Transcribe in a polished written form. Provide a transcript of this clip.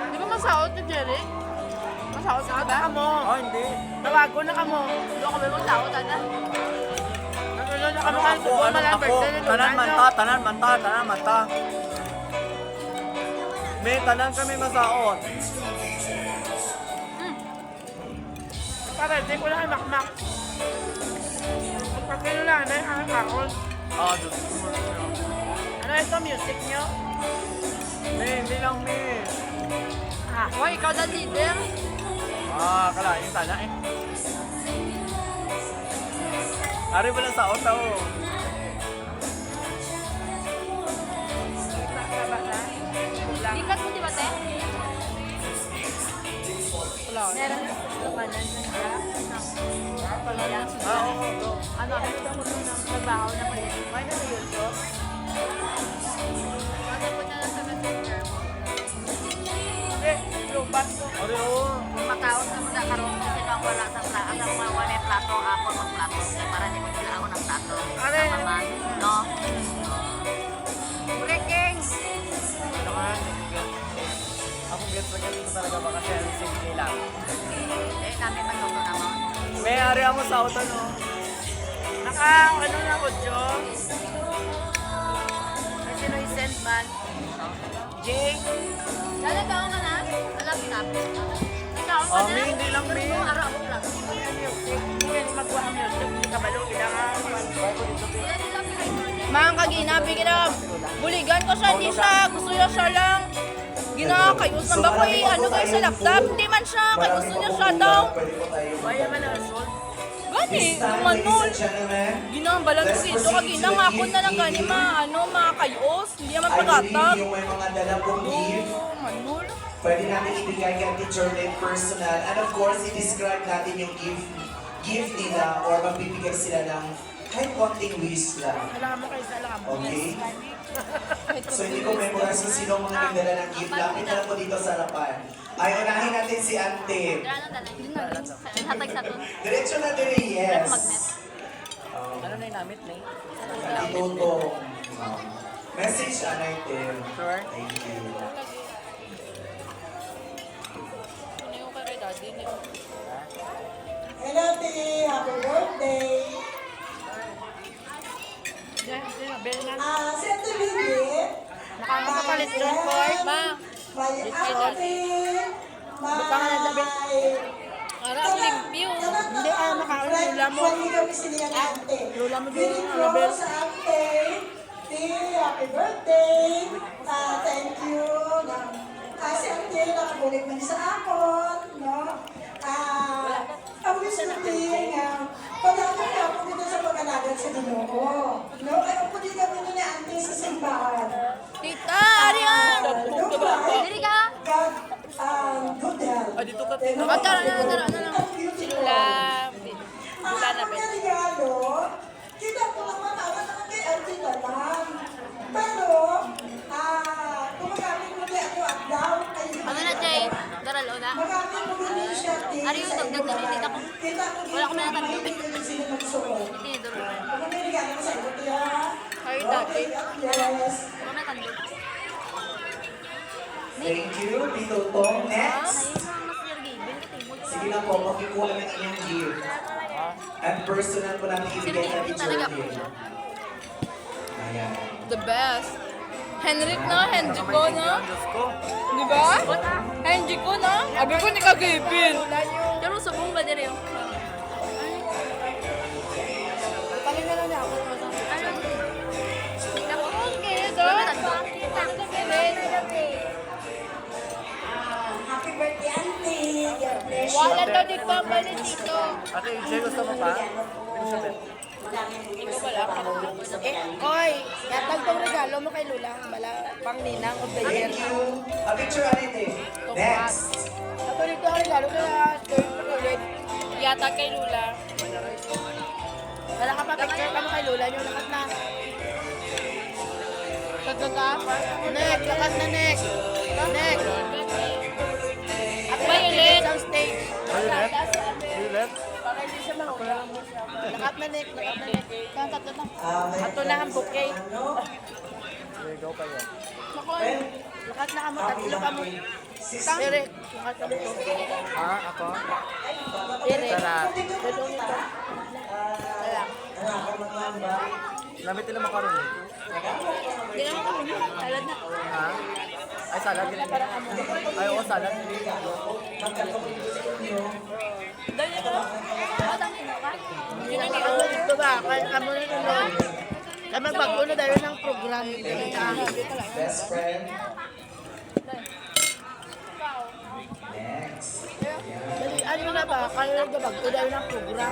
Di ba masaot ni Jerry? Masaot ka ba? Ka mo. Oh, hindi. Tawago na ka mo. Doon kami masaot, ana. Nanonood na ka mo. Ako, ano ako, tanan manta. May tanan kami masaot. Para, di ko lang makmak. Pagkilo lang na yung kakakon. Ah, Diyos ko. Ano ito, music nyo? Hindi lang, may. Hoy, ikaw na leader. Kalahin sana eh. Ari ba lang saot ako? Ikat mo, di ba, te? Wala. Meron na kanan ng Oo. ano, ito mo nung trabaho na pala. May na yun to? Ano po na lang sa messenger mo? Hindi, lubat ko. Ari, oo. Makaon na mo na karoon kasi nang wala sa plato. Ang mga wala yung plato, ako magplato. Kaya para di mo sila ako ng plato. Are. Naman, no? Breaking! Ako gets na galing ko talaga ba kasi ang simple lang. Eh, namin magluto naman. May ari ako sa auto, no? Ano na ko, Jo? Ay, sino yung send man? Jay? Lalagaw ka na? Laptop. Ikaw ka na? Hindi lang, may. Araw ako lang. Ano music? Hindi magkuha ang music. Hindi ka balo. Ilangan. Mga kaginabi kita, buligan ko siya, hindi siya, gusto niya siya lang. Ginakayos na ba ko ano guys sa laptop? Hindi man siya, kaya gusto niya siya daw. Kaya man ang assault. Gani, gumanon. Ginambalan ko dito, kagina nga ako na lang gani makayos. Hindi naman pagatag. Yung may mga dala pong gift, Manol. pwede natin ibigay kay Teacher Lynn personal. And of course, i-describe natin yung gift nila or magbibigay sila ng kahit konting wish lang. Alam mo kayo sa alam mo. Okay? So hindi ko memorize kung sino ang mga nagdala ng gift. Lapit na lang po dito sa harapan. Ay, unahin natin si Ante. Hatag sa to. Diretso na din, yes. Ano na yung namit, Nay? Ituto. Message, natin. Sure. Thank you. Ano yung kay daddy niya? Hello, T. Happy birthday. Sento Lili. Nakakapalit dyan, Coy. Ma, May outfit. May... ara ang limpyo. Hindi, lula mo. Hindi kami sila ng ante. Lula mo din Feeling yung close Annabelle. sa ante. T. Happy birthday. Thank you. Si ante, nakabulig man sa akon. No? Ang wish ko din, pag-ako na ako dito sa pag-alagat sa Ginoo. No? Ay, ako din kami ni ante sa simbahan. Tita, Arian! Dili ka? God, good health. Dito ka, Magkara na lang. Sila, Wala na ba? Regalo, kita ko naman awa naman kay Auntie na lang. Pero, gumagamit mo kay ako at down. Ano na, Jay? Daral, una? Magamit mo rin siya. Ari yung dagdag na rin ako. Kita ko Wala ko na natanong. sino magsuot. Hindi niya duro. Kung may regalo ko sa iyo, tiya. Ay, dati. Yes. Wala na tanong. Thank you, Tito Tom. Next. Ay, mas nirgibin ka, timod. Sige na po, makikuha ng inyong gift. At personal po natin ibigay kay Teacher Lynn. Ayan. The best. Henrik na, Henjiko na. Diyos ko. Di ba? Henjiko na. Abi ko ni kagipin. Pero subong ba dire yung? Paling na lang niya ako. Ano? Okay, Wala na tanong. Happy birthday, Auntie. God bless you. Wala daw dito ang bali dito. Ate, Jay, gusto mo pa? Elizabeth. Oy, yatag tong regalo mo kay Lula. Bala, pang ninang of the year. Thank you. A picture ulit eh. Next. Ito dito ang regalo kaya third ulit. Yata kay Lula. Wala ka pa picture ka mo kay Lula. Yung lakat na. Tatlo ka? Next, lakat na next. Next. At Violet. Sa stage. Violet? Violet? Para hindi siya mahula. Lakat na next. Lakat na next. Tatlo na. May Ato na ang bouquet. ano? go kayo. Lakat na kamo, tatlo kamo. Tere, lakat kamo to. Ha? Ako? Tere. Sarap. Ito nito. Sarap. Lamit nila makaroni. Hindi naman kami. Salad na. Ha? Ay, salad. Ay, oo, salad. Hindi na kamo dito ba? Kaya kamo na nunod. Kami pag-uno dahil ng program. Best friend. Next. Ano na ba? Kaya nagabag ko dahil ng program.